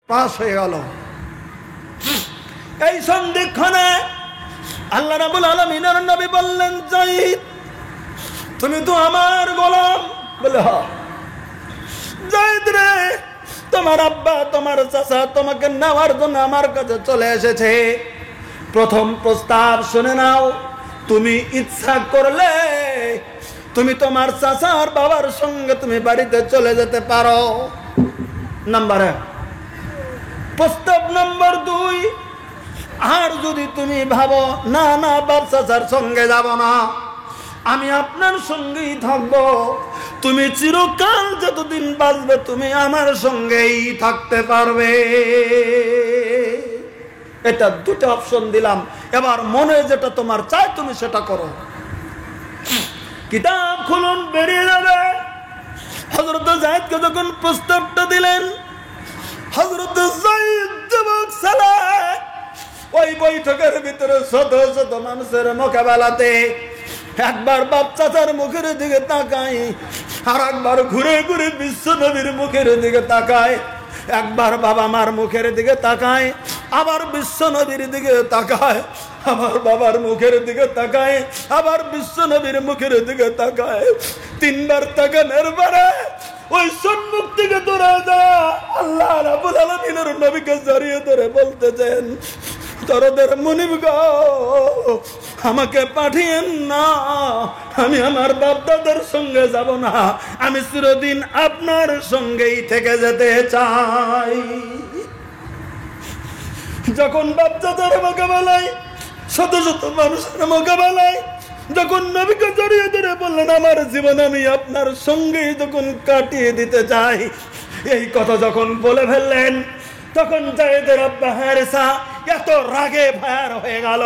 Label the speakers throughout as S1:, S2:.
S1: Pass হয়ে গেল। এই সন্ধিক্ষণে আল্লাহ রাব্বুল আলামিনের নবী বললেন, যায়েদ তুমি তো আমার গোলাম। বলে হ্যাঁ। যায়েদ রে, তোমার আব্বা তোমার চাচা তোমাকে নেওয়ার জন্য আমার কাছে চলে এসেছে। প্রথম প্রস্তাব শুনে নাও, তুমি ইচ্ছা করলে তুমি তোমার চাচা আর বাবার সঙ্গে তুমি বাড়িতে চলে যেতে পারো। নাম্বার 1। প্রস্তাব নাম্বার 2, আর যদি তুমি ভাবো না না বাপ চাচার সঙ্গে যাব না, আমি আপনার সঙ্গেই থাকবো, তুমি চিরকাল যতদিন বাঁচবে তুমি আমার সঙ্গেই থাকতে পারবে। এটা দুটো অপশন দিলাম, এবার মনে যেটা তোমার চাই তুমি সেটা করো। কিতাব খুলুন, বেরিয়ে যাবে। হযরত যায়েদকে যখন প্রস্তাবটা দিলেন, হযরত যায়েদ যুবক ছেলে ওই বৈঠকের ভিতরে শত শত মানুষের মোকাবেলাতে একবার বাপ চাচার মুখের দিকে তাকায়, আর একবার ঘুরে ঘুরে বিশ্ব নবীর মুখের দিকে তাকায়, একবার বাবা মার মুখের দিকে তাকায়, আবার বিশ্ব নবীর দিকে তাকায়, আমার বাবার মুখের দিকে তাকায়, আবার বিশ্ব নবীর মুখের দিকে তাকায়। 3 বার তাকানোর পরে ওই সম্মুখ থেকে দৌড়ে যায় আল্লাহ রাব্বুল আলামিনের নবীকে জড়িয়ে ধরে বলতেছেন, দরদের মুনিব গো, আমাকে পাঠিয়েন না, আমি আমার বাপ দাদার সঙ্গে যাব না, আমি চিরদিন আপনার সঙ্গেই থেকে যেতে চাই। যখন বাপ দাদার মোকাবেলায় শত শত মানুষের মোকাবেলায় যখন নবীকে জড়িয়ে ধরে বললেন, আমার জীবন আমি আপনার সঙ্গেই যখন কাটিয়ে দিতে চাই, এই কথা যখন বলে ফেললেন, তখন যায়েদের আব্বা হারেসা এত রাগে ভার হয়ে গেল,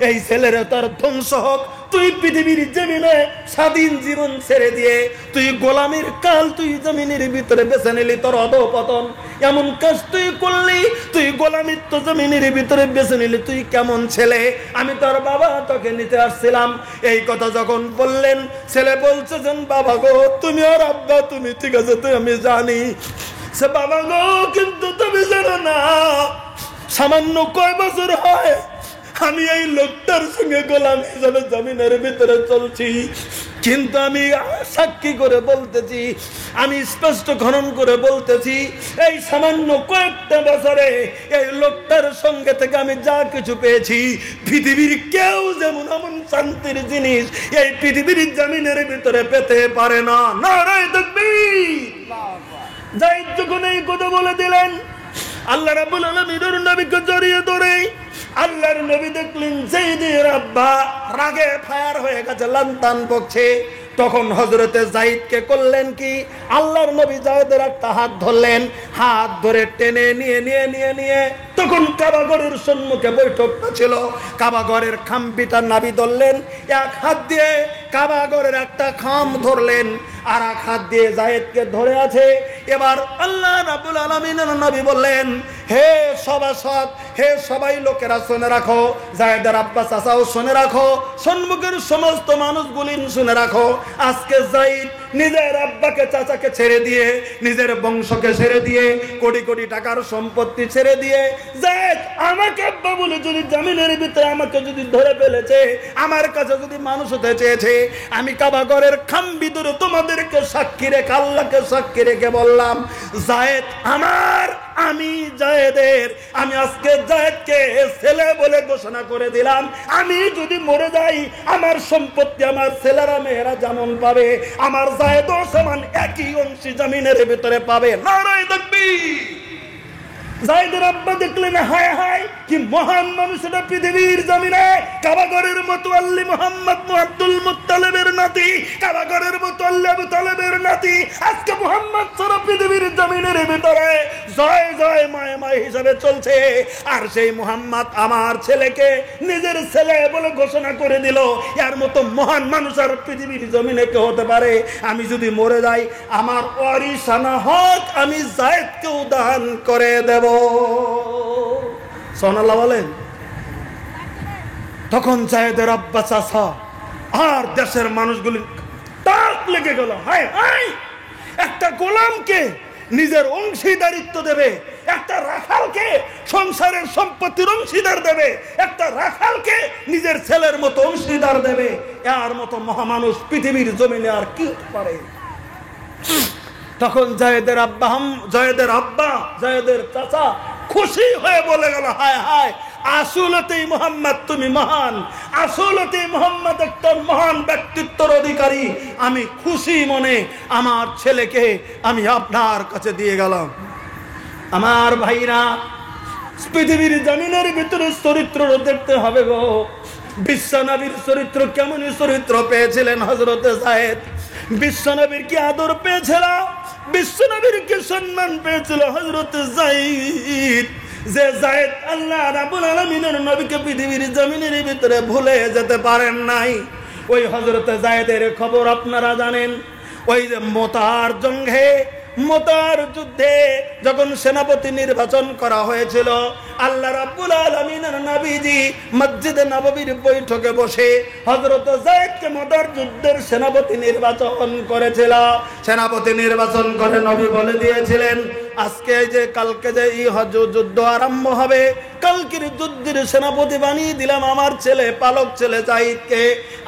S1: এই ছেলের তার ধ্বংস হোক, তুই পৃথিবীর জমিনে স্বাধীন জীবন ছেড়ে দিয়ে তুই গোলামির কাল তুই জমিনের ভিতরে বেছে নিলি, তোর অধঃপতন, এমন কাজ তুই করলি, তুই গোলামির তো জমিনের ভিতরে বেছে নিলি, তুই কেমন ছেলে, আমি তোর বাবা তোকে নিতে আসছিলাম। এই কথা যখন বললেন, ছেলে বলছে যেন, বাবা গো তুমি আর আব্বা তুমি ঠিক আছে, তুই আমি জানি সে বাবা গো, কিন্তু তুমি জানো না সামান্য কয় বছর হয় আমি এই লোকটার সঙ্গে গোলাম হিসাবে জমিনের ভিতরে চলছি, কিন্তু আমি সাক্ষী করে বলতেছি, আমি স্পষ্ট খনন করে বলতেছি, এই সামান্য কয়েকটা বছরে এই লোকটার সঙ্গে থেকে আমি যা কিছু পেয়েছি, পৃথিবীর কেউ যেমন এমন শান্তির জিনিস এই পৃথিবীর জমিনের ভিতরে পেতে পারে না। নারায়ে তাকবীর। যায়েদ যখন এই কথা বলে দিলেন, আল্লাহ রাব্বুল আলামিনের নবীকে জড়িয়ে ধরে আল্লাহর নবী দেখলেন যায়েদের আব্বা রাগে ফায়ার হয়ে গেছে, লান্তান বকছে। তখন হযরতে যায়েদকে করলেন কি, আল্লাহর নবী যায়েদের একটা হাত ধরলেন, হাত ধরে টেনে নিয়ে তখন কাবাঘরের সম্মুখে বৈঠকটা ছিল, কাবাঘরের খাম্বিটা নাবি ধরলেন, এক হাত দিয়ে কাবাঘরের একটা খাম ধরলেন, আর এক হাত দিয়ে যায়েদকে ধরে আছে। এবার আল্লাহ রাব্বুল আলামিনের নবী বললেন, হে সভাসদ, হে সবাই লোকেরা শুনে রাখো, যায়েদের আব্বা চাচাও শুনে রাখো, সম্মুখের সমস্ত মানুষগুলি শুনে রাখো, আজকে যায়েদ নিজের আব্বাকে চাচাকে ছেড়ে দিয়ে, নিজের বংশকে ছেড়ে দিয়ে, কোটি কোটি টাকার সম্পত্তি ছেড়ে দিয়ে যায়েদ আমাকে আব্বা বলে যদি জমিনের ভিতরে আমাকে যদি ধরে ফেলেছে, আমার কাছে যদি মানুষ হতে চেয়েছে, আমি কাবাঘরের খাম্বি ধরে তোমাদেরকে সাক্ষী রেখে, আল্লাহকে সাক্ষী রেখে বললাম, যায়েদ আমার, আমি যায়েদের, আমি আজকে যায়েদকে ছেলে বলে ঘোষণা করে দিলাম, আমি যদি মরে যাই আমার সম্পত্তি আমার ছেলেরা মেয়েরা যেমন পাবে, আমার যায়েদও সমান একই অংশী জমিনের ভিতরে পাবে। নারায়ে তাকবীর। যায়েদের আব্বা দেখলেন, হায় হায় কি মহান মানুষ এটা পৃথিবীর জমিনে, কাবাঘরের মুতাওয়াল্লি মুহাম্মদ আব্দুল মুত্তালিবের নাতি, কাবাঘরের মুতাওয়াল্লি আবু তালেবের নাতি, আজকে মুহাম্মদ সারা পৃথিবীর জমিনের ভিতরে জয় জয় মায় মায় হিসাবে চলছে, আর সেই মুহাম্মদ আমার ছেলেকে নিজের ছেলে বলে ঘোষণা করে দিল, এর মতো মহান মানুষ আর পৃথিবীর জমিনে কে হতে পারে? আমি যদি মরে যাই আমার ওয়ারিসানা হক আমি যায়েদকেও দান করে দেব। সুবহানাল্লাহ বলেন। তখন যায়েদের আব্বা চাচা আর দেশের মানুষগুলি তাক লেগে গেল, হায় হায় একটা গোলামকে নিজের অংশীদারিত্ব দেবে, একটা রাখালকে সংসারের সম্পত্তির অংশীদার দেবে, একটা রাখালকে নিজের ছেলের মতো অংশীদার দেবে, এর মতো মহামানুষ পৃথিবীর জমিনে আর কি হতে পারে? তখন জায়েদের আব্বা জায়েদের চাচা খুশি হয়ে বলে গেল, হায় হায়, আসলতেই মোহাম্মদ তুমি মহান, আসলতেই মোহাম্মদ একটা মহান ব্যক্তিত্বের অধিকারী। আমি খুশি মনে আমার ছেলেকে আমি আপনার কাছে দিয়ে গেলাম। আমার ভাইরা, পৃথিবীর জমিনের ভিতরে চরিত্র দেখতে হবে গো। বিশ্বনবীর চরিত্র কেমন চরিত্র পেয়েছিলেন হযরতে যায়েদ? বিশ্বনবীর কি আদর পেয়েছিল? বিশ্বনবীর কি সম্মান পেয়েছিল হযরতে যায়েদ? যে যায়েদ আল্লাহ রাব্বুল আলামিনের নবীকে পৃথিবীর জমিনের ভিতরে ভুলে যেতে পারেন নাই। ওই হযরতে যায়েদের খবর আপনারা জানেন। ওই যে মোতার যুদ্ধে যখন সেনাপতি নির্বাচন করা হয়েছিল, আল্লাহ রাব্বুল আলামিনের নবীজি মসজিদে নববীর বৈঠকে বসে হযরত যায়েদকে মোতার যুদ্ধের সেনাপতি নির্বাচন করেছিল। সেনাপতি নির্বাচন করে নবী বলে দিয়েছিলেন, আজকে যে কালকে যে যুদ্ধ আরম্ভ হবে, কালকের যুদ্ধের সেনাপতি বানিয়ে দিলাম আমার ছেলে, পালক ছেলে যায়েদকে।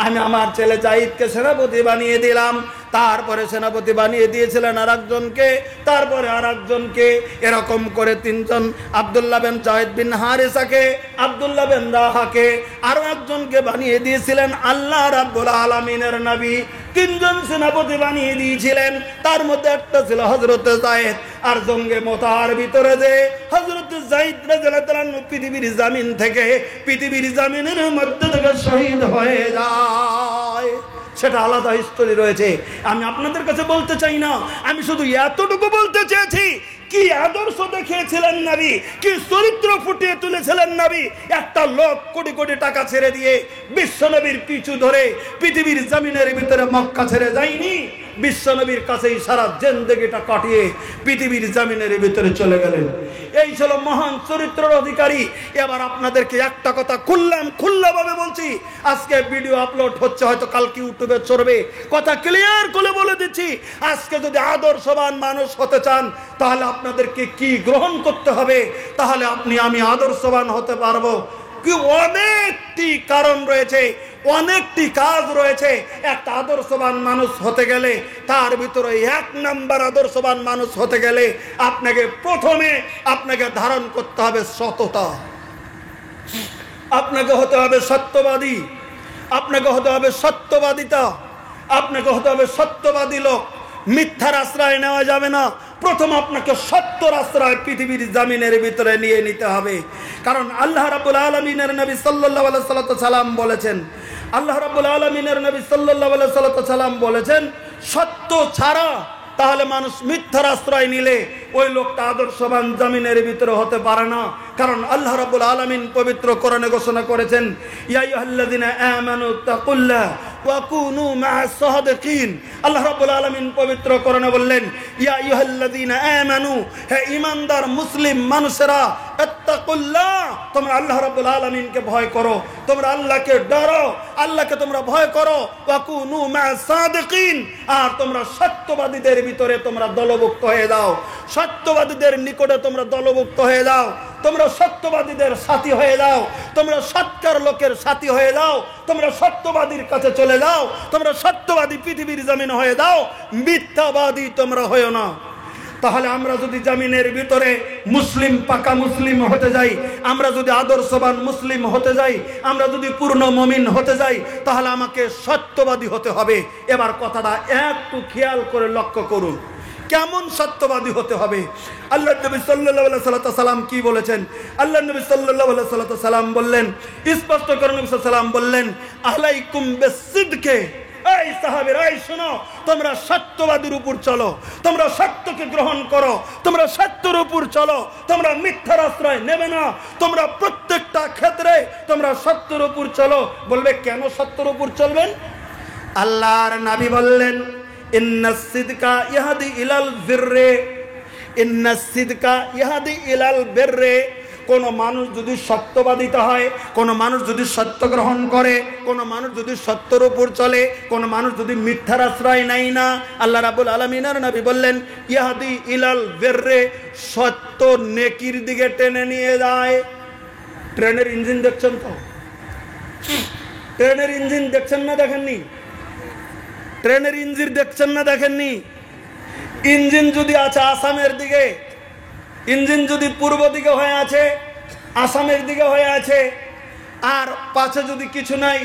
S1: আমি আমার ছেলে যায়েদকে সেনাপতি বানিয়ে দিলাম। তারপরে সেনাপতি বানিয়ে দিয়েছিলেন আরেকজনকে, তারপরে আরেকজনকে, এরকম করে তিনজন, আব্দুল্লাহ বিন যায়েদ বিন হারিসাকে, আব্দুল্লাহ বিন রাহাকে, আরো একজনকে বানিয়ে দিয়েছিলেন আল্লাহ রাব্বুল আলামিনের নবী। তিনজন সেনাপতি বানিয়ে দিয়েছিলেন, তার মধ্যে একটা ছিল হযরতে যায়েদ। আর জঙ্গে মোতার ভিতরে যে হযরতে যায়েদ রাদিয়াল্লাহু তাআলা পৃথিবীর জমিন থেকে, পৃথিবীর জমিনের মধ্যে থেকে শহীদ হয়ে যায়, সেটা আলাদা হিস্টোরি রয়েছে। আমি আপনাদের কাছে বলতে চাই না, আমি শুধু এতটুকু বলতে চেয়েছি, কি আদর্শ দেখিয়েছিলেন নবী, কি চরিত্র ফুটিয়ে তুলেছিলেন নবী। একটা লোক কোটি কোটি টাকা ছেড়ে দিয়ে বিশ্বনবীর পিছু ধরে পৃথিবীর জমিনের ভিতরে মক্কা ছেড়ে যায়নি, বিশ্বনবীর কাছেই সারা জিন্দেগিটা কাটিয়ে পৃথিবীর জমিনের ভিতরে চলে গেলেন। এই ছিল মহান চরিত্রের অধিকারী। এবার আপনাদেরকে একটা কথা খুল্লাভাবে বলছি, আজকে ভিডিও আপলোড হচ্ছে, হয়তো কালকে ইউটিউবে চড়বে, কথা ক্লিয়ার করে বলে দিচ্ছি। আজকে যদি আদর্শবান মানুষ হতে চান, তাহলে আপনাদেরকে কি গ্রহণ করতে হবে, তাহলে আমি আদর্শবান হতে পারবো। কি অনেকটি কারণ রয়েছে, অনেকটি কাজ রয়েছে একটা আদর্শবান মানুষ হতে গেলে। তার ভিতরে এক নাম্বার আদর্শবান মানুষ হতে গেলে প্রথমে আপনাকে ধারণ করতে হবে সততা, আপনাকে হতে হবে সত্যবাদী, আপনাকে হতে হবে সত্যবাদিতা, আপনাকে হতে হবে সত্যবাদী লোক। মিথ্যার আশ্রয় নেওয়া যাবে না। প্রথম আপনাকে সত্যর আশ্রয় পৃথিবীর জমিনের ভিতরে নিয়ে নিতে হবে। কারণ আল্লাহ রাব্বুল আলামিনের নবী সাল্লাল্লাহু আলাইহি সাল্লাম বলেছেন, আল্লাহ রাব্বুল আলামিনের নবী সাল্লাল্লাহু আলাইহি সাল্লাম বলেছেন, সত্য ছাড়া তাহলে মানুষ মিথ্যার আশ্রয় নিলে ওই লোকটা আদর্শবান জমিনের ভিতরে হতে পারে না। কারণ আল্লাহ রাব্বুল আলামিন পবিত্র কোরআনে ঘোষণা করেছেন, ইয়া আইয়ুহাল্লাযিনা আমানু তাকুল্লাহ ওয়া কুনু মা'আস সাদিকিন। আল্লাহ রাব্বুল আলামিন পবিত্র কোরআনে বললেন, ইয়া আইয়ুহাল্লাযিনা আমানু, হে ঈমানদার মুসলিম মানুষেরা, ইত্তাকুল্লাহ, তোমরা আল্লাহ রাব্বুল আলামিনকে ভয় করো, তোমরা আল্লাহকে ডরো, আল্লাহকে তোমরা ভয় করো, ওয়া কুনু মা'আস সাদিকিন, আর তোমরা সত্যবাদীদের ভিতরে তোমরা দলভুক্ত হয়ে যাও, সত্যবাদীদের নিকটে তোমরা দলভুক্ত হয়ে যাও, তোমরা সত্যবাদীদের সাথী হয়ে যাও, তোমরা সৎকার লোকের সাথী হয়ে যাও, তোমরা সত্যবাদীর কাছে চলে যাও, তোমরা সত্যবাদী পৃথিবীর জমিন হয়ে যাও, মিথ্যাবাদী তোমরা হয়েও না। তাহলে আমরা যদি জমিনের ভিতরে মুসলিম, পাকা মুসলিম হতে যাই, আমরা যদি আদর্শবান মুসলিম হতে যাই, আমরা যদি পূর্ণ মুমিন হতে যাই, তাহলে আমাকে সত্যবাদী হতে হবে। এবার কথাটা একটু খেয়াল করে লক্ষ্য করুন, কেমন সত্যবাদী হতে হবে। আল্লাহ নবী সাল্লাল্লাহু আলাইহি সাল্লাম কি বলেছেন? আল্লাহ নবী সাল্লাল্লাহু আলাইহি সাল্লাম বললেন, স্পষ্ট করে নবী সাল্লাল্লাহু আলাইহি সাল্লাম বললেন, আলাইকুম বিসিদকে, এই সাহাবীরা, এই শোনো, তোমরা সত্যবাদীর উপর চলো, তোমরা সত্যকে গ্রহণ করো, তোমরা সত্যের উপর চলো, তোমরা মিথ্যার আশ্রয় নেবে না, তোমরা প্রত্যেকটা ক্ষেত্রে তোমরা সত্যের উপর চলো। বলবে কেন সত্যের উপর চলবেন? আল্লাহর নবী বললেন, ইন্নাস সিদকা ইয়াহদি ইলাল বিররে, ইন্নাস সিদকা ইয়াহদি ইলাল বিররে, কোনো মানুষ যদি সত্যবাদিতা হয়, কোনো মানুষ যদি সত্য গ্রহণ করে, কোনো মানুষ যদি সত্যের উপর চলে, কোনো মানুষ যদি মিথ্যার আশ্রয় নেয় না, আল্লাহ রাব্বুল আলামিনের নবী বললেন ইয়াহদি ইলাল বিররে, সত্য নেকির দিকে টেনে নিয়ে যায়। ট্রেনের ইঞ্জিন দেখছেন তো? ট্রেনের ইঞ্জিন দেখছেন না দেখেননি? ট্রেনের ইঞ্জিন দেখছেন না দেখেননি? ইঞ্জিন যদি আছে আসামের দিকে, ইঞ্জিন যদি পূর্ব দিকে হয়ে আছে, আসামের দিকে হয়ে আছে, আর পাশে যদি কিছু নাই,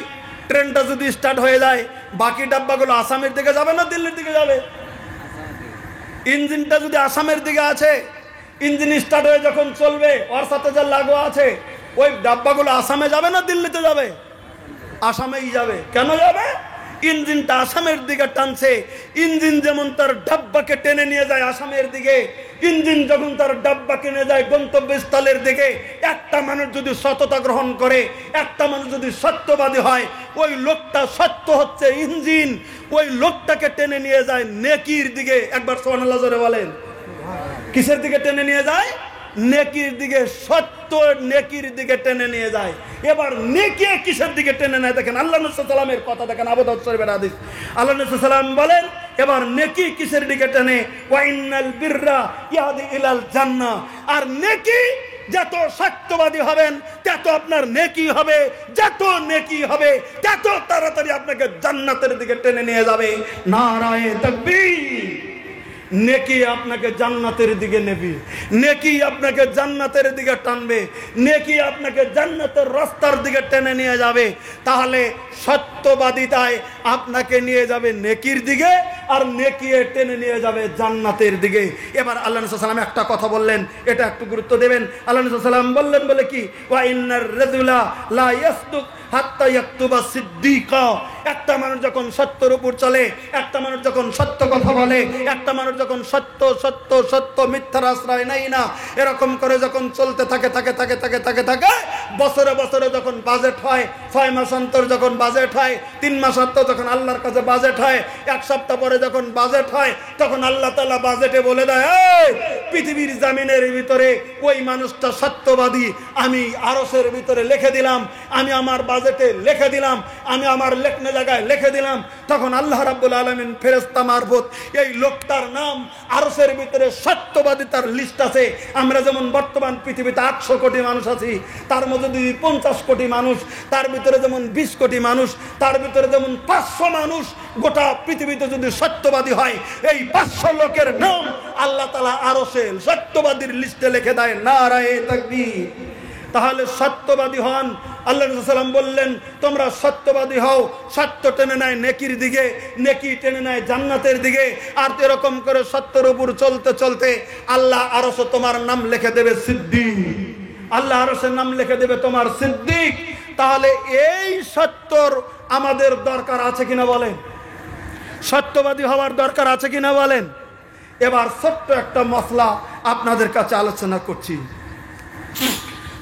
S1: ট্রেনটা যদি স্টার্ট হয়ে যায়, বাকি ডাব্বাগুলো আসামের দিকে যাবে না দিল্লির দিকে যাবে? ইঞ্জিনটা যদি আসামের দিকে আছে, ইঞ্জিন স্টার্ট হয়ে যখন চলবে, ওর সাথে যা লাগু আছে, ওই ডাব্বাগুলো আসামে যাবে না দিল্লিতে যাবে? আসামেই যাবে। কেন যাবে? ইঞ্জিনটা আসামের দিকে টানছে। ইঞ্জিন যেমন তার ডাব্বাকে টেনে নিয়ে যায় আসামের দিকে, ইঞ্জিন যখন তার ডাব্বাকে নিয়ে যায় গন্তব্যস্থলের দিকে, একটা মানুষ যদি সততা গ্রহণ করে, একটা মানুষ যদি সত্যবাদী হয়, ওই লোকটা সত্য হচ্ছে ইঞ্জিন, ওই লোকটাকে টেনে নিয়ে যায় নেকির দিকে। একবার সুবহানাল্লাহ জোরে বলেন। কিসের দিকে টেনে নিয়ে যায়? নেকির দিকে। সত্য নেকির দিকে টেনে নিয়ে যায়। এবার নেকি কিসের দিকে টেনে নেয় দেখেন, আল্লাহ নবী সাল্লাল্লাহু আলাইহি ওয়াসাল্লামের কথা দেখেন, আবু দাউদ শরীফের হাদিস। আল্লাহ নবী সাল্লাল্লাহু আলাইহি ওয়াসাল্লাম বলেন এবার নেকি কিসের দিকে টেনে? ওয়া ইন্নাল বিররা ইয়াহদি ইলাল জান্নাহ। আর নেকি যত সত্যবাদী হবেন তত আপনার নেকি হবে, যত নেকি হবে তত তাড়াতাড়ি আপনাকে জান্নাতের দিকে টেনে নিয়ে যাবে। নারায়ে তাকবীর। নেকি আপনাকে জান্নাতের দিকে নেবে, নেকি আপনাকে জান্নাতের দিকে টানবে, নেকি আপনাকে জান্নাতের রাস্তার দিকে টেনে নিয়ে যাবে। তাহলে সত্যবাদিতায় আপনাকে নিয়ে যাবে নেকির দিকে, আর নেকি টেনে নিয়ে যাবে জান্নাতের দিকে। এবার আল্লাহ নবী সাল্লাল্লাহু আলাইহি ওয়াসাল্লাম একটা কথা বললেন, এটা একটু গুরুত্ব দেবেন। আল্লাহ নবী সাল্লাল্লাহু আলাইহি ওয়াসাল্লাম বললেন বলে কি, ওয়া ইন্নার রাজুলা লা ইয়াসদুক হাত্তা ইয়াকতুবা সিদ্দিকা। একটা মানুষ যখন সত্যের উপর চলে, একটা মানুষ যখন সত্য কথা বলে, একটা মানুষ যখন সত্য সত্য সত্য মিথ্যার আশ্রয় নেয় না, এরকম করে যখন চলতে থাকে থাকে থাকে থাকে থাকে থাকে বছরে বছরে যখন বাজেট হয়, 6 মাস অন্তর যখন বাজেট হয়, 3 মাস অন্তর যখন আল্লাহর কাছে বাজেট হয়, 1 সপ্তাহ পরে যখন বাজেট হয়, তখন আল্লাহ তাআলা বাজেটে বলে দেয়, এই পৃথিবীর জমিনের ভিতরে ওই মানুষটা সত্যবাদী আমি আরশের ভিতরে লিখে দিলাম, আমি আমার বাজেটে লিখে দিলাম, আমি আমার লেখনা জায়গায় লিখে দিলাম। তখন আল্লাহ রাব্বুল আলামিন ফেরেশতা মারফত এই লোকটার নাম আরশের ভিতরে সত্যবাদিতার লিস্ট আছে। আমরা যেমন বর্তমান পৃথিবীতে 800 কোটি মানুষ আছি, তার মধ্যে যদি 50 কোটি মানুষ, তার ভিতরে যেমন 20 কোটি মানুষ, তার ভিতরে যেমন 500 মানুষ গোটা পৃথিবীতে যদি সত্যবাদী হয়, এই 500 লোকের নাম আল্লাহ তাআলা আরশে সত্যবাদীর লিস্টে লিখে দেয়। নারায়ে তাকবীর। তাহলে সত্যবাদী হন। আল্লাহ রাসূল সাল্লাল্লাহু আলাইহি ওয়াসাল্লাম বললেন তোমরা সত্যবাদী হও, সত্য টেনে নেয় নেকির দিকে, নেকি টেনে নেয় জান্নাতের দিকে। আর এরকম করে সত্যের উপর চলতে চলতে আল্লাহ আরশে তোমার নাম লিখে দেবে সিদ্দিক, আল্লাহ আরশের নাম লিখে দেবে তোমার সিদ্দিক। তাহলে এই সত্যর আমাদের দরকার আছে কিনা বলেন? সত্যবাদী হওয়ার দরকার আছে কিনা বলেন? এবার ছোট্ট একটা মসলা আপনাদের কাছে আলোচনা করছি।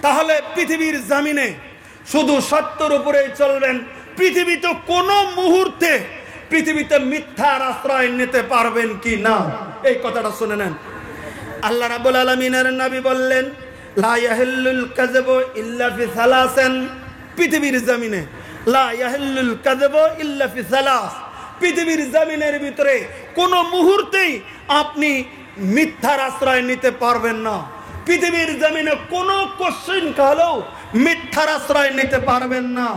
S1: তাহলে পৃথিবীর জমিনে শুধু সত্যের উপরেই চলবেন, পৃথিবীতে কোনো মুহূর্তে পৃথিবীতে মিথ্যার আশ্রয় নিতে পারবেন কি না? এই কথাটা শুনে নেন। আল্লাহ রাব্বুল আলামিনের নবী বললেন লা ইয়াহিল্লুল কাযিবু ইল্লা ফি সালাসিন। পৃথিবীর জমিনে লা ইয়াহিল্লুল কাযিবু ইল্লা ফি সালাস, পৃথিবীর জমিনের ভিতরে কোনো মুহূর্তেই আপনি মিথ্যার আশ্রয় নিতে পারবেন না। পৃথিবীর জমিনে কোনো কোশ্চেন কালেও মিথ্যার আশ্রয় নিতে পারবেন না।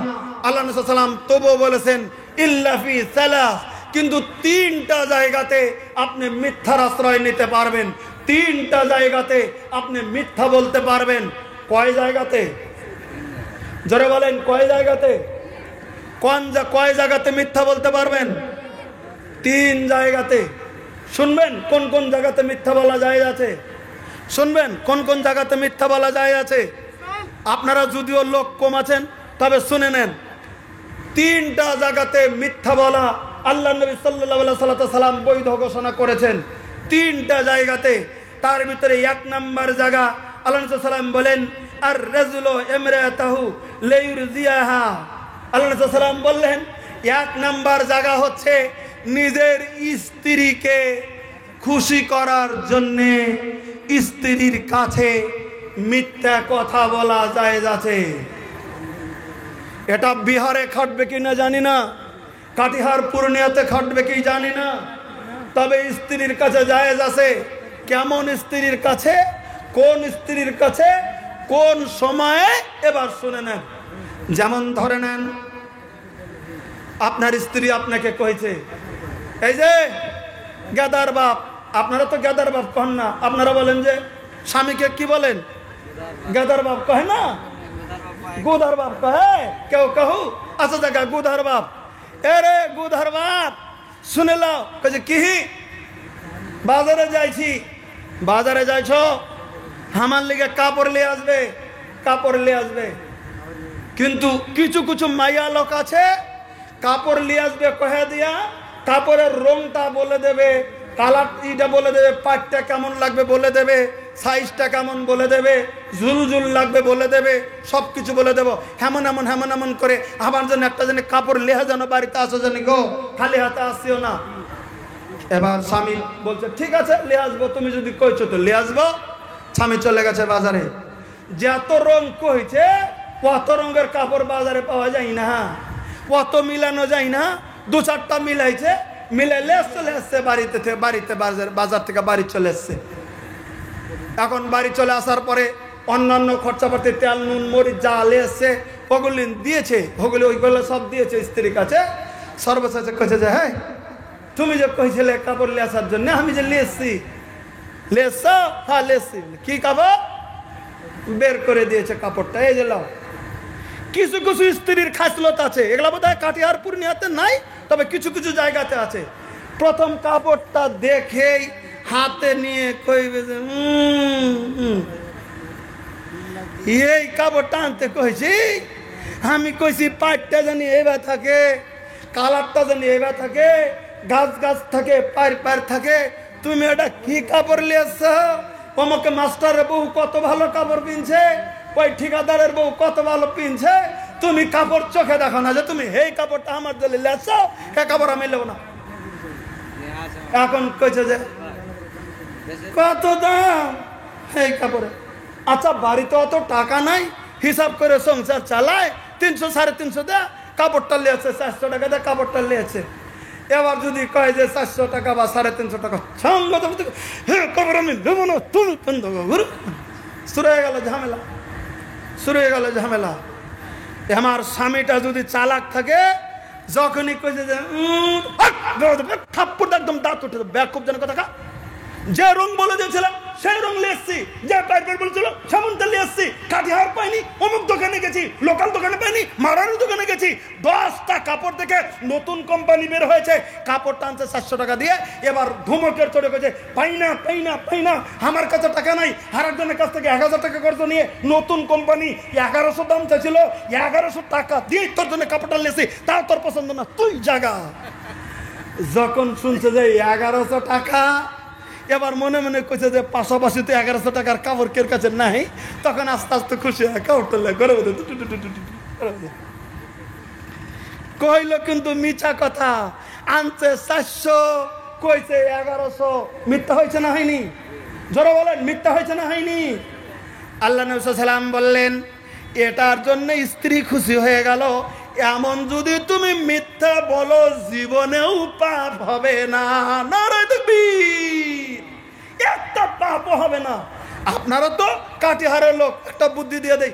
S1: আল্লাহ নবী সাল্লাল্লাহু আলাইহি ওয়াসাল্লাম তবুও বলেছেন ইল্লা ফি সালাস, কিন্তু 3টা জায়গাতে আপনি মিথ্যার আশ্রয় নিতে পারবেন। 3টা জায়গাতে আপনি মিথ্যা বলতে পারবেন। কয় জায়গাতে? জোরে বলেন কয় জায়গাতে? কয় জায়গাতে মিথ্যা বলতে পারবেন? 3 জায়গাতে। শুনবেন কোন কোন জায়গাতে মিথ্যা বলা যায় আছে? শুনবেন কোন কোন জায়গাতে মিথ্যা বলা যায় আছে? আপনারা যদিও লোক কম আছেন তবে শুনে নেন। 3টা জায়গাতে মিথ্যা বলা আল্লাহ নবী সাল্লাল্লাহু আলাইহি সাল্লাম বৈধ ঘোষণা করেছেন। 3টা জায়গাতে। তার ভিতরে 1 নাম্বার জায়গা আল্লাহ নবী সাল্লাল্লাহু আলাইহি সাল্লাম বলেন আর রাজুলু ইমরাতাহু লাইরজিয়াহা। আল্লাহ নবী সাল্লাল্লাহু আলাইহি সাল্লাম বললেন 1 নাম্বার জায়গা হচ্ছে নিজের স্ত্রীকে খুশি করার জন্যে স্ত্রীর কাছে মিথ্যা কথা বলা জায়েজ আছে। এটা বিহারে খাটবে কি না জানি না, কাটিহার পূর্ণিয়াতে খাটবে কি জানি না, তবে স্ত্রীর কাছে জায়েজ আছে। কেমন স্ত্রীর কাছে, কোন স্ত্রীর কাছে, কোন সময়ে, এবার শুনে নেন। যেমন ধরে নেন আপনার স্ত্রী আপনাকে কইছে, এই যে গাদার বাপ, আপনারা তো গাদার বাপ কন না, আপনারা বলেন যে স্বামীকে কি বলেন? গাদার বাপ কহে না, গুধার বাপ কহে, কেউ कहू আচ্ছা দেখা গুধার বাপ, এরে গুধার বাপ শুনে লাও, কে কি বাজারে যাইছি, বাজারে যাইছ, আমার লিগে কাপড় লিয়ে আসবে, কাপড় লিয়ে আসবে। কিন্তু কিছু কিছু মাইয়া লোক আছে, কাপড় লিয়ে আসবে কহে দিয়া, কাপড়ের রংটা বলে দেবে, কালারটা বলে দেবে, পাটটা কেমন লাগবে বলে দেবে, সাইজটা কেমন বলে দেবে, ঝুলঝুল লাগবে বলে দেবে, সব কিছু বলে দেবো। হেমন এমন হেমন এমন করে আমার জন্য একটা জন্য কাপড় লেহা যেন বাড়িতে আসো জানি গো, খালি হাতে আসিও না। এবার স্বামী বলছে ঠিক আছে লিয়ে আসবো, তুমি যদি কইছো তো লিয়ে আসবো। স্বামী চলে গেছে বাজারে, যত রং কইছে কত রঙের কাপড় বাজারে পাওয়া যায় না, কত মিলানো যায় না, দু চারটা মিলাইছে, মিলাইলে চলে আসছে বাড়িতে, বাড়িতে বাজার থেকে বাড়ি চলে এসছে। এখন বাড়ি চলে আসার পরে অন্যান্য খরচাপাতি তেল নুন মরিচ যা এসছে ওগুলি দিয়েছে, ওইগুলো সব দিয়েছে স্ত্রীর কাছে। সর্বশেষে কইছে যে হ্যাঁ তুমি যে কইছিলে কাপড় লিয়ে আসার জন্য, আমি যে লিয়ে এসছি, লিয়ে এসছ? হ্যাঁ লিয়ে এসছি। কি কাপড়? বের করে দিয়েছে কাপড়টা, এই যে লাও। কিছু কিছু স্ত্রীর খাসলত আছে, এগুলা বোধ হয় কাটিহার পূর্ণিয়াতে নাই, তবে কিছু কিছু জায়গাতে আছে। প্রথম কাপড়টা দেখেই হাতে নিয়ে কইবে যে এই কাপড়টা আনতে কইছি, আমি কইছি পাটটা জানি এইবার থাকে, কালারটা জানি এইবার থাকে, গাছ গাছ থাকে, পার পার থাকে, তুমি এটা কি কাপড় লিয়েছ? আমাকে মাস্টারের বউ কত ভালো কাপড় পিনছে, ওই ঠিকাদারের বউ কত ভালো পিনছে, তুমি কাপড় চোখে দেখো না যে তুমি এই কাপড়টা আমার জন্য লেছ, হে কাপড় আমি নেব না। এখন কইছে যে কত দাম এই কাপড়ে? আচ্ছা বাড়িতে অত টাকা নাই, হিসাব করে সংসার চালায়, 300 350 দেয়, কাপড়টা লিয়েছে 400 টাকা দেয়, কাপড়টা লিয়েছে। এবার যদি কয় যে 400 টাকা বা 350 টাকা সঙ্গ, কাপড় আমি নেবো না, তুমি শুরু হয়ে গেল ঝামেলা, শুরু হয়ে গেল ঝামেলা। আমার স্বামীটা যদি চালাক থাকে, যখনই কইছে যে থাপ্পড় একদম দাঁত উঠে ব্যাগ খুব যেন কথা, যে রং বলে দিয়েছিল সেই রং নিয়ে এসছি, যে প্যাকেট বলেছিল সেমনটা নিয়ে এসছি, কাটিহার পাইনি, অমুক দোকানে গেছি, লোকাল দোকানে পাইনি, মারানোর দোকানে গেছি, 10টা কাপড় থেকে নতুন কোম্পানি বের হয়েছে, কাপড়টা আনছে 400 টাকা দিয়ে। এবার ধুমকের চড়ে গেছে পাই না পাই না পাই না, আমার কাছে টাকা নাই, আর একজনের কাছ থেকে 1000 টাকা খরচ নিয়ে নতুন কোম্পানি 1100 দাম চাইছিল, 1100 টাকা দিয়ে তোর জন্য কাপড়টা নিয়েছি, তাও তোর পছন্দ না, তুই জাগা। যখন শুনছে যে 1100 টাকা, এবার মনে মনে কইছে যে পাশাপাশি তো 1100 টাকার কাপড় কের কাছে নাই, তখন আস্তে আস্তে খুশি হয় কাপড়টা কইল। কিন্তু মিছা কথা, আনছে 400, কইছে 1100, মিথ্যা হয়েছে না হয়নি? জোরে বলেন, মিথ্যা হয়েছে না হয়নি? আল্লাহ নবী সাল্লাল্লাহু আলাইহি ওয়াসাল্লাম বললেন এটার জন্য স্ত্রী খুশি হয়ে গেল। এমন যদি তুমি মিথ্যা বলো জীবনেও পাপ হবে না, নারে তাকবীর, একটা পাপও হবে না। আপনারা তো কাটিহারের লোক, একটা বুদ্ধি দিয়ে দেয়,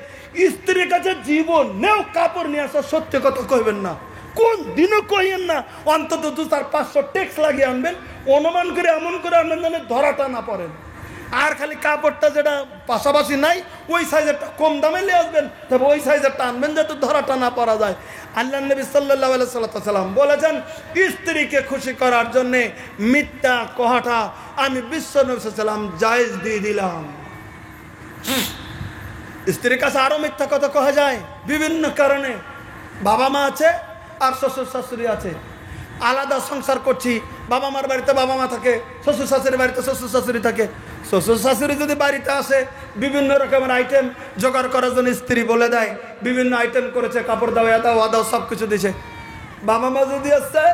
S1: স্ত্রীর কাছে জীবনেও কাপড় নিয়ে আসা সত্যি কথা কইবেন না, কোন দিনও কইেন না, অন্তত 200-500 ট্যাক্স লাগিয়ে আনবেন, অনুমান করে এমন করে আনবেন যেন ধরাটা না পড়েন। আর খালি কাপড়টা যেটা পাশাপাশি নাই ওই সাইজেরটা কম দামে নিয়ে আসবেন, তবে ওই সাইজেরটা আনবেন যাতে ধরাটা না পড়া যায়। আল্লাহ নবী সাল্লাল্লাহু আলাইহি ওয়াসাল্লাম বলেছেন স্ত্রীকে খুশি করার জন্য মিথ্যা কথাটা আমি বিশ্ব নবী সাল্লাল্লাহু আলাইহি ওয়াসাল্লাম জায়েজ দিয়ে দিলাম। স্ত্রীর কাছে আরো মিথ্যা কথা কওয়া যায় বিভিন্ন কারণে। বাবা মা আছে আর শ্বশুর শাশুড়ি আছে, আলাদা সংসার করছি, বাবা মার বাড়িতে বাবা মা থাকে, শ্বশুর শাশুড়ির বাড়িতে শ্বশুর শাশুড়ি থাকে। শ্বশুর শাশুড়ি যদি বাড়িতে আসে, বিভিন্ন রকমের আইটেম জোগাড় করার জন্য স্ত্রী বলে দেয়, বিভিন্ন আইটেম করেছে, কাপড় দাও, দাও সব কিছু দিছে। বাবা মা যদি আসছে,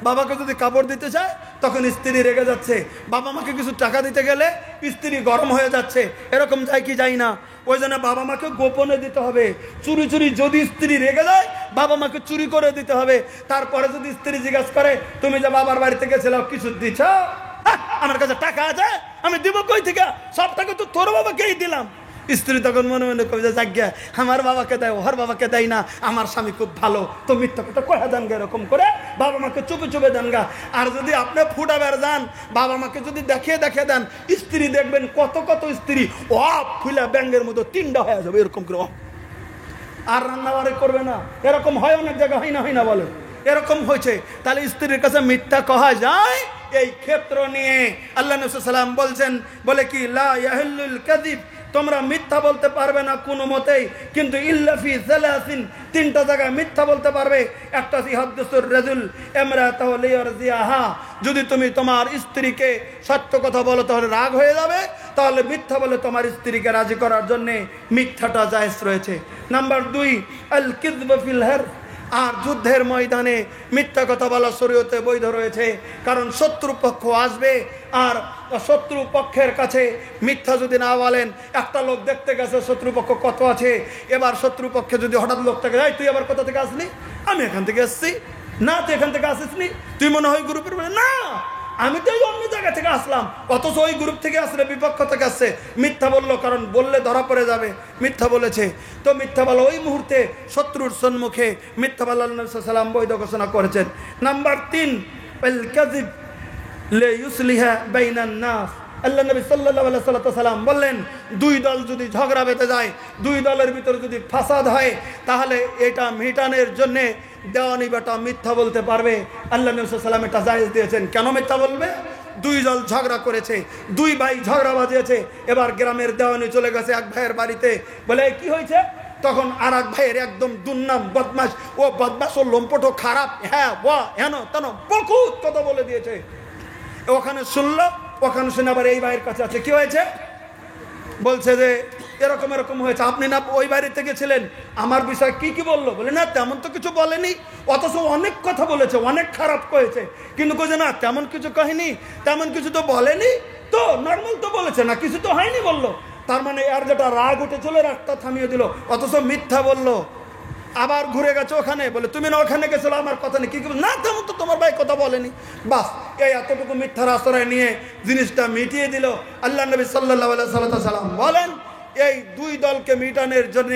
S1: বাবাকে যদি কাপড় দিতে চায়, তখন স্ত্রী রেগে যাচ্ছে, বাবা মাকে কিছু টাকা দিতে গেলে স্ত্রী গরম হয়ে যাচ্ছে, এরকম যায় কি যায় না? ওই জন্য বাবা মাকে গোপনে দিতে হবে। চুরি চুরি যদি স্ত্রী রেগে যায়, বাবা মাকে চুরি করে দিতে হবে। তারপরে যদি স্ত্রী জিজ্ঞাসা করে, তুমি যে বাবার বাড়িতে গেছিলে কিছু দিছ? আমার কাছে টাকা আছে, আমি দিব কই থেকে? সব টাকা তো তোর বাবাকেই দিলাম। স্ত্রী তখন মনে মনে কবে, যাজ্ঞা আমার বাবাকে দেয়, ওর বাবাকে দেয় না, আমার স্বামী খুব ভালো, তো মিথ্যা কথা কয়া দেন গা, এরকম করে বাবা মাকে চুপে চুপে দেন গা। আর যদি আপনি ফুটাবার যান, বাবা মাকে যদি দেখিয়ে দেন, স্ত্রী দেখবেন কত কত স্ত্রী ফুলা ব্যাঙ্গের মতো তিনটা হয়ে যাবে এরকম করে, আর রান্নাবাড়ি করবে না। এরকম হয় অনেক জায়গায়, হয় না বলে? এরকম হয়েছে। তাহলে স্ত্রীর কাছে মিথ্যা কহা যায়? এই ক্ষেত্র নিয়ে আল্লাহ নবী সাল্লাল্লাহু আলাইহি ওয়াসাল্লাম বলছেন, বলে কি, লা ইয়াহিল্লুল কাযিব, তোমরা মিথ্যা বলতে পারবে না কোনো মতেই, কিন্তু ইল্লা ফি সালাসিন, তিনটা জায়গায় মিথ্যা বলতে পারবে। একটা ইহাদ্দিসুর রাজুল ইমরাতাহু লিয়ারজিয়াহা, যদি তুমি তোমার স্ত্রীকে সত্য কথা বলো তাহলে রাগ হয়ে যাবে, তাহলে মিথ্যা বলে তোমার স্ত্রীকে রাজি করার জন্য মিথ্যাটা জায়েজ রয়েছে। নাম্বার 2, আল কিযবু ফিল হার, আর যুদ্ধের ময়দানে মিথ্যা কথা বলা শরীয়তে বৈধ রয়েছে। কারণ শত্রুপক্ষ আসবে, আর শত্রুপক্ষের কাছে মিথ্যা যদি না বলেন, একটা লোক দেখতে গেছে শত্রুপক্ষ কত আছে, এবার শত্রুপক্ষে যদি হঠাৎ লোকটাকে যায়, তুই আবার কোথা থেকে আসলি? আমি এখান থেকে এসছি। না, তুই এখান থেকে আসিসনি, তুই মনে হয় গ্রুপের বলে। না, আমি তো অন্য জায়গা থেকে আসলাম, অথচ ওই গ্রুপ থেকে আসলে বিপক্ষ থেকে আসছে। মিথ্যা বললো, কারণ বললে ধরা পড়ে যাবে, মিথ্যা বলেছে। তো মিথ্যা বলা ওই মুহূর্তে শত্রুর সম্মুখে মিথ্যা বলা নবী সাল্লাল্লাহু আলাইহি ওয়াসাল্লাম বৈধ ঘোষণা করেছেন। নাম্বার 3, আল কাযিব লিইউসলিহা বাইনান নাস, আল্লাহ নবী সাল্লাল্লাহু আলাইহি ওয়াসাল্লাম বললেন, দুই দল যদি ঝগড়া বেঁধে যায়, দুই দলের ভিতরে যদি ফাসাদ হয়, তাহলে এটা মিটানোর জন্য দেওয়ানি বেটা মিথ্যা বলতে পারবে। আল্লাহ নবী সাল্লাল্লাহু আলাইহি ওয়াসাল্লাম এটা জায়েজ দিয়েছেন। কেন মিথ্যা বলবে? দুই দল ঝগড়া করেছে, দুই ভাই ঝগড়া বাজিয়েছে, এবার গ্রামের দেওয়ানি চলে গেছে এক ভাইয়ের বাড়িতে, বলে কি হয়েছে? তখন আর এক ভাইয়ের একদম দুর্নাম, বদমাশ, ও বদমাশ, ও লম্পট, খারাপ, হ্যাঁ ওয়া হেন তেন বহুত কথা বলে দিয়েছে। ওখানে শুনলো, ওখানে শুনে আবার এই ভাইয়ের কাছে আছে, কি হয়েছে? বলছে যে এরকম এরকম হয়েছে, আপনি না ওই বাড়িতে গেছিলেন, আমার বিষয় কি কি বললো? বলে না, তেমন তো কিছু বলেনি, অথচ অনেক কথা বলেছে, অনেক খারাপ কয়েছে, কিন্তু কইছে না তেমন কিছু কহেনি, তেমন কিছু তো বলেনি, তো নর্মাল তো বলেছে, না কিছু তো হয়নি বললো। তার মানে আর যেটা রাগ উঠেছিল, রাগটা থামিয়ে দিল, অথচ মিথ্যা বললো। আবার ঘুরে গেছে ওখানে, বলে তুমি না ওখানে গেছিলো, আমার কথা নেই, কি না তেমন তো তোমার ভাই কথা বলেনি। বাস, এই এতটুকু মিথ্যার আশ্রয় নিয়ে জিনিসটা মিটিয়ে দিল। আল্লাহ নবী সাল্লাল্লাহু আলাইহি ওয়াসাল্লাম বলেন, এই দুই দলকে মিটানোর জন্য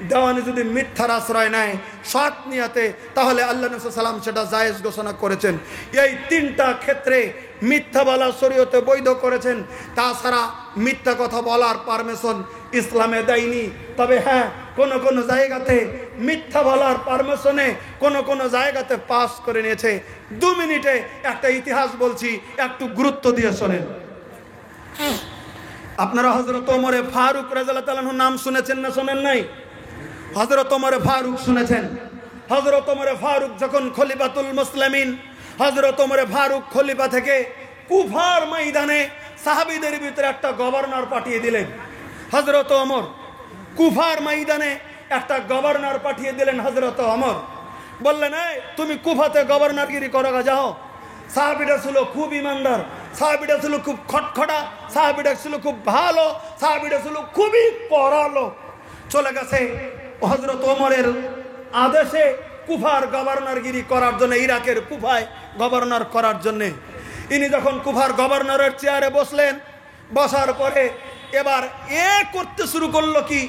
S1: দেওয়ানি যদি মিথ্যার আশ্রয় নেয় সৎ নিয়তে, তাহলে আল্লাহ নবী সাল্লাল্লাহু আলাইহি ওয়াসাল্লাম সেটা জায়েজ ঘোষণা করেছেন। এই তিনটা ক্ষেত্রে মিথ্যা বলা শরীয়তে বৈধ করেছেন। তাছাড়া মিথ্যা কথা বলার পারমিশন ইসলামে দেয়নি। তবে হ্যাঁ, কোনো কোনো জায়গাতে মিথ্যা বলার পারমিশনে কোনো জায়গাতে পাস করে নিয়েছে। 2 মিনিটে একটা ইতিহাস বলছি, একটু গুরুত্ব দিয়ে শোনেন। আপনারা হযরত ওমর ফারুক রাদিয়াল্লাহু তাআলা আনহুর নাম শুনেছেন না শোনেন নাই? হযরত ওমর ফারুক শুনেছেন। হযরত ওমর ফারুক যখন খলিফাতুল মুসলিমিন, হযরত ওমর ফারুক খলিফা থেকে কুফার ময়দানে সাহাবীদের ভিতরে একটা গভর্নর পাঠিয়ে দিলেন। হযরত ওমর কুফার ময়দানে একটা গভর্নর পাঠিয়ে দিলেন। হযরত ওমর বললেন, এই তুমি কুফাতে গভর্নরগিরি করো, যাও। সাহাবীরা ছিল খুব ইমানদার, সাহাবীরা ছিল খুব খটখটা, সাহাবীরা ছিল খুব ভালো, সাহাবীরা ছিল খুবই পড়ালো। চলে গেছে হযরত ওমরের আদেশে কুফার গভর্নরগিরি করার জন্য, ইরাকের কুফায় গভর্নর করার জন্যে। ইনি যখন কুফার গভর্নরের চেয়ারে বসলেন, বসার পরে এবার করতে শুরু করলো কি,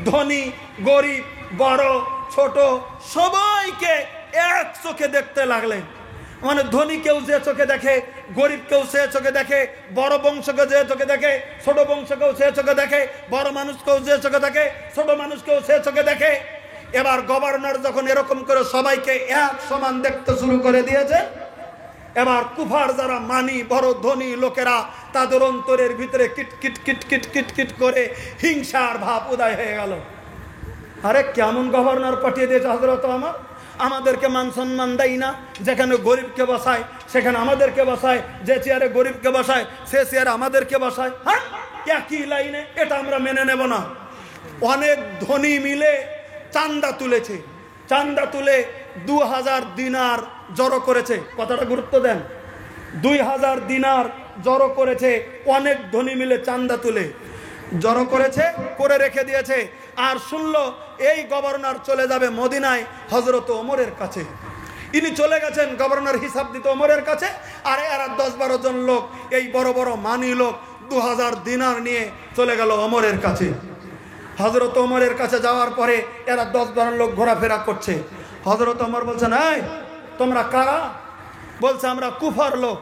S1: ধনী গরিব বড় ছোট সবাইকে এক চোখে দেখতে লাগলেন। মানে ধনী কেউ যে চোখে দেখে, গরিব কেউ সে চোখে দেখে, বড় বংশকে যে চোখে দেখে, ছোট বংশকেও সে চোখে দেখে, বড় মানুষকেও যে চোখে দেখে, ছোট মানুষকেও সে চোখে দেখে। এবার গভর্নর যখন এরকম করে সবাইকে এক সমান দেখতে শুরু করে দিয়েছে, এবার কুফার যারা মানি বড় ধনী লোকেরা, তাদের অন্তরের ভিতরে kit kit kit kit kit kit করে হিংসার ভাব উদয় হয়ে গেল। আরে কেমন গভর্নর পাঠিয়ে দিয়েছে হযরত ওমর, আমাদেরকে মান সম্মান দেয় না, যেখানে গরিবকে বসায় সেখানে আমাদেরকে বসায়, যে চেয়ারে গরিবকে বসায় সে চেয়ারে আমাদেরকে বসায়। হ্যাঁ, একই লাইনে, এটা আমরা মেনে নেব না। অনেক ধনী মিলে চান্দা তুলেছে, চান্দা তুলে 2000 দিনার জড়ো করেছে। কথাটা গুরুত্ব দেন, 2000 দিনার জড়ো করেছে, অনেক ধনী মিলে চান্দা তুলে জড়ো করেছে, করে রেখে দিয়েছে। আর শুনলো এই গভর্নর চলে যাবে মদিনায় হযরত ওমরের কাছে। ইনি চলে গেছেন গভর্নর হিসাব দিতে ওমরের কাছে। আর এরা 10-12 জন লোক, এই বড় বড় মানি লোক 2000 দিনার নিয়ে চলে গেল ওমরের কাছে। হযরত ওমরের কাছে যাওয়ার পরে এরা 10-12 লোক ঘোরাফেরা করছে। হযরত ওমর বলছেন, এই তোমরা কারা? বলছে, আমরা কুফার লোক।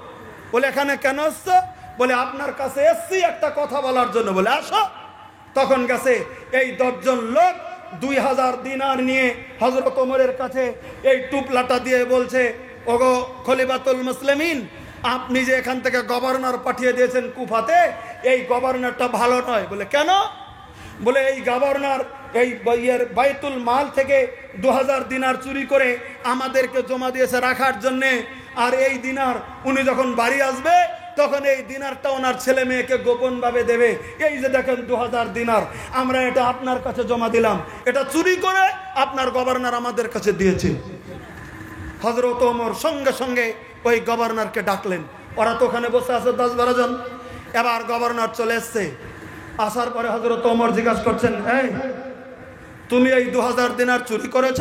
S1: বলে, এখানে কেন আসছো? বলে, আপনার কাছে এসছি একটা কথা বলার জন্য। বলে, আসো। তখন গেছে এই 10 জন লোক 2000 দিনার নিয়ে হযরত ওমরের কাছে এই টুপলাটা দিয়ে বলছে, ওগো খলিফাতুল মুসলিমিন, আপনি যে এখান থেকে গভর্নর পাঠিয়ে দিয়েছেন কুফাতে, এই গভর্নরটা ভালো নয়। বলে, কেন? বলে, এই গভর্নর এই বাইতুল মাল থেকে 2000 দিনার চুরি করে আমাদেরকে জমা দিয়েছে রাখার জন্যে। আর এই দিনার উনি যখন বাড়ি আসবে তখন এই দিনারটা ওনার ছেলে মেয়েকে গোপন ভাবে দেবে। এই যে দেখেন 2000 দিনার, আমরা এটা আপনার কাছে জমা দিলাম, এটা চুরি করে আপনার গভর্নর আমাদের কাছে দিয়েছে। হযরত ওমর সঙ্গে সঙ্গে ওই গভর্নরকে ডাকলেন। ওরা তো ওখানে বসে আছে 10-12 জন। এবার গভর্নর চলে এসছে। আসার পরে হযরত ওমর জিজ্ঞাসা করছেন, এই তুমি এই 2000 দিনার চুরি করেছ?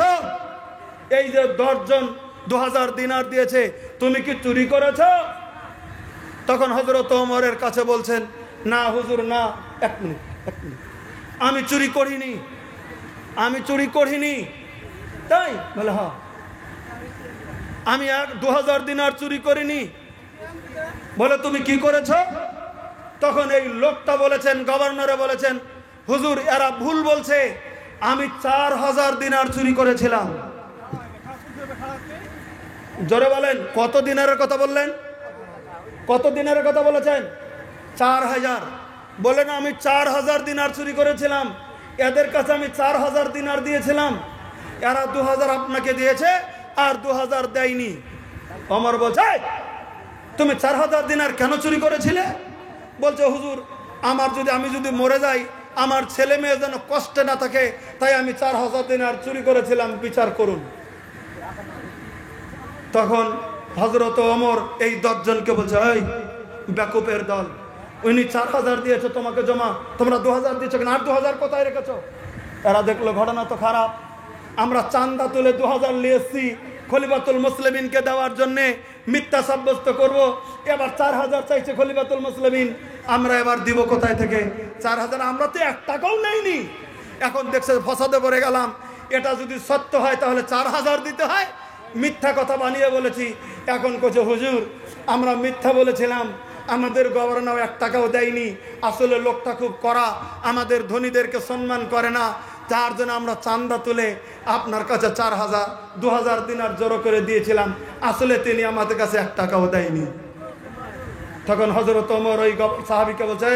S1: এই যে 10 জন 2000 দিনার দিয়েছে, তুমি কি চুরি করেছ? তখন হযরত ওমরের কাছে বলছেন, না হুজুর, না। এক মিনিট, আমি চুরি করিনি, আমি চুরি করিনি। তাই? বলে, হ্যাঁ, আমি 2000 দিনার চুরি করিনি। বলে, তুমি কি করেছ? তখন এই লোকটা বলেছেন, গভর্নরে বলেছেন, হুজুর এরা ভুল বলছে, আমি 4000 দিনার চুরি করেছিলাম। জোরে বলেন, কত দিনারের কথা বললেন? কত দিনারের কথা বলেছেন? 4000। বলে না, আমি 4000 দিনার চুরি করেছিলাম, এদের কাছে আমি 4000 দিনার দিয়েছিলাম, এরা 2000 আপনাকে দিয়েছে আর 2000 দেয়নি। ওমর বলছে, তুমি 4000 দিনার কেন চুরি করেছিলে? বলছে, হুজুর আমি যদি মরে যাই, আমার ছেলে মেয়ে যেন কষ্টে না থাকে, তাই আমি 4000 দিনার চুরি করেছিলাম, বিচার করুন। তখন হযরত ওমর এই 10 জনকে বলছে, এই বেকুপের দল, উনি 4000 দিয়েছে তোমাকে জমা, তোমরা 2000 দিয়েছো কেন? আর 2000 কোথায় রেখেছো? এরা দেখলো ঘটনা তো খারাপ। আমরা চান্দা তুলে 2000 নিয়েছি খলিফাতুল মুসলিমিনকে দেওয়ার জন্যে, মিথ্যা সাব্যস্ত করব। এবার 4000 চাইছে খলিফাতুল মুসলিমিন, আমরা এবার দিব কোথায় থেকে? 4000 আমরা তো 1 টাকাও নেইনি। এখন দেখছে ফসাদে পড়ে গেলাম। এটা যদি সত্য হয় তাহলে 4000 দিতে হয়, মিথ্যা কথা বানিয়ে বলেছি। এখন কোচে, হুজুর আমরা মিথ্যা বলেছিলাম, আমাদের গভর্নর 1 টাকাও দেয়নি। আসলে লোকটা খুব কড়া, আমাদের ধনীদেরকে সম্মান করে না, যার জন্য আমরা চান্দা তুলে আপনার কাছে 2000 দিনার জড়ো করে দিয়েছিলাম, আসলে তিনি আমাদের কাছে 1 টাকাও দেয়নি। তখন হযরত ওমর ওই সাহাবীকে বলছে,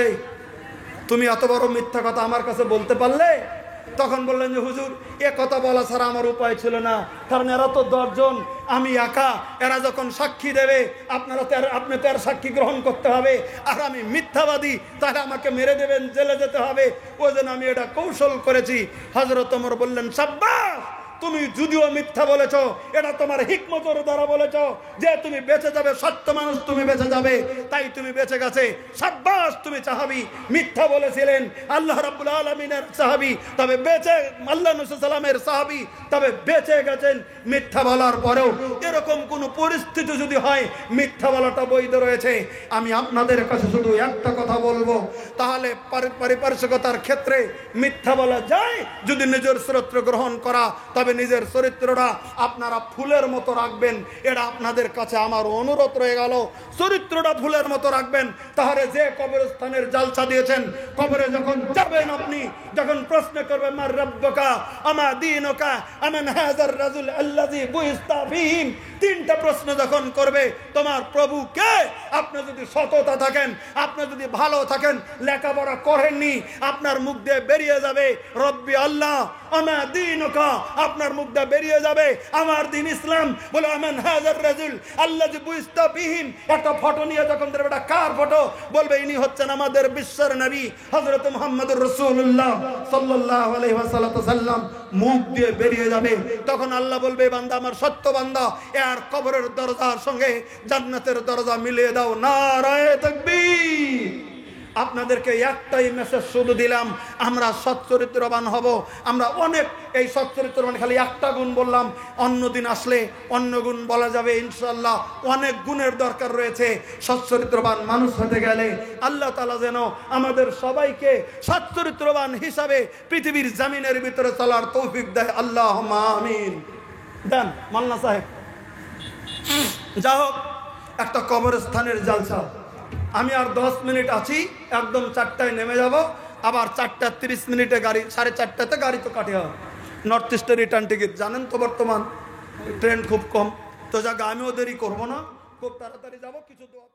S1: তুমি এত বড় মিথ্যা কথা আমার কাছে বলতে পারলে? তখন বললেন যে, হুজুর এ কথা বলা ছাড়া আমার উপায় ছিল না, কারণ এরা তো 10 জন, আমি একা। এরা যখন সাক্ষী দেবে আপনি তো আর সাক্ষী গ্রহণ করতে হবে, আর আমি মিথ্যাবাদী, তাহলে আমাকে মেরে দেবেন, জেলে যেতে হবে। ওই জন্য আমি এটা কৌশল করেছি। হযরত ওমর বললেন, সাব্বাস, তুমি যদিও মিথ্যা বলেছ, এটা তোমার হিকমতের দ্বারা বলেছ যে তুমি বেঁচে যাবে, সত্য মানুষ তুমি বেঁচে যাবে, তাই তুমি বেঁচে গেছে। সাব্বাস, তুমি সাহাবী। মিথ্যা বলেছিলেন আল্লাহ রাব্বুল আলামিনের সাহাবী, তবে বেঁচে, আল্লাহ নবী সাল্লাল্লাহু আলাইহি ওয়াসাল্লামের সাহাবী, তবে বেঁচে গেছেন। মিথ্যা বলার পরেও এরকম কোন পরিস্থিতি যদি হয় মিথ্যা বলাটা বৈধ রয়েছে, আমি আপনাদের কাছে শুধু একটা কথা বলবো, তাহলে পারিপার্শ্বিকতার ক্ষেত্রে মিথ্যা বলা যায় যদি নিজের চরিত্র গ্রহণ করা, তবে নিজের চরিত্রটা আপনারা ফুলের মতো রাখবেন। এটা আপনাদের কাছে আমার অনুরোধ রয়ে গেল, চরিত্রটা ফুলের মতো রাখবেন। তাহলে যে কবরস্থানের জালসা দিয়েছেন, কবরে যখন যাবেন, আপনি যখন প্রশ্ন করবেন মার রাব্বুকা আমা দীনুকা আমান হাযার রাজুল আল্লাযী বুইস্তা ফীহিম, 3টা প্রশ্ন যখন করবে, তোমার প্রভু কে? আপনি যদি সততা থাকেন, আপনি যদি ভালো থাকেন, লেখাপড়া করেননি, আপনার মুখ দিয়ে বেরিয়ে যাবে রব্বি আল্লাহ, আমা দীনুকা, আপনার মুখ দিয়ে বেরিয়ে যাবে আমার দিন ইসলাম। বলে আমান হাযার রাজুল আল্লাযী বুইস্তা বিহিম, একটা ফটো নিয়ে যখন দেবে, এটা কার ফটো? বলবে ইনি হচ্ছেন আমাদের বিশ্বের নবী হযরত মুহাম্মদুর রাসূলুল্লাহ সাল্লাল্লাহু আলাইহি ওয়াসাল্লাম। মুখ দিয়ে বেরিয়ে যাবে, তখন আল্লাহ বলবে বান্দা আমার সত্য বান্দা, এর কবরের দরজার সঙ্গে জান্নাতের দরজা মিলিয়ে দাও। নারায়ে তাকবীর। আপনাদেরকে একটাই মেসেজ শুধু দিলাম, আমরা সচ্চরিত্রবান হব। আমরা অনেক এই সচ্চরিত্রবান, খালি একটা গুণ বললাম, অন্য দিন আসলে অন্য গুণ বলা যাবে ইনশাআল্লাহ। অনেক গুণের দরকার রয়েছে সচ্চরিত্রবান মানুষ হতে গেলে। আল্লাহ তাআলা যেন আমাদের সবাইকে সচ্চরিত্রবান হিসাবে পৃথিবীর জমিনের ভিতরে চলার তৌফিক দেয়। আল্লাহুম্মা আমিন। দেন মাল্লা সাহেব। যা হোক, একটা কবরস্থানের জালসা। আমি আর 10 মিনিট আছি, একদম 4টায় নেমে যাব। আবার 4:30 গাড়ি, 4:30তে গাড়ি তো কাটে হবে। নর্থ ইস্টের রিটার্ন টিকিট জানেন তো, বর্তমান ট্রেন খুব কম। তো যাক, আমিও দেরি করবো না, খুব তাড়াতাড়ি যাব। কিছু দোয়া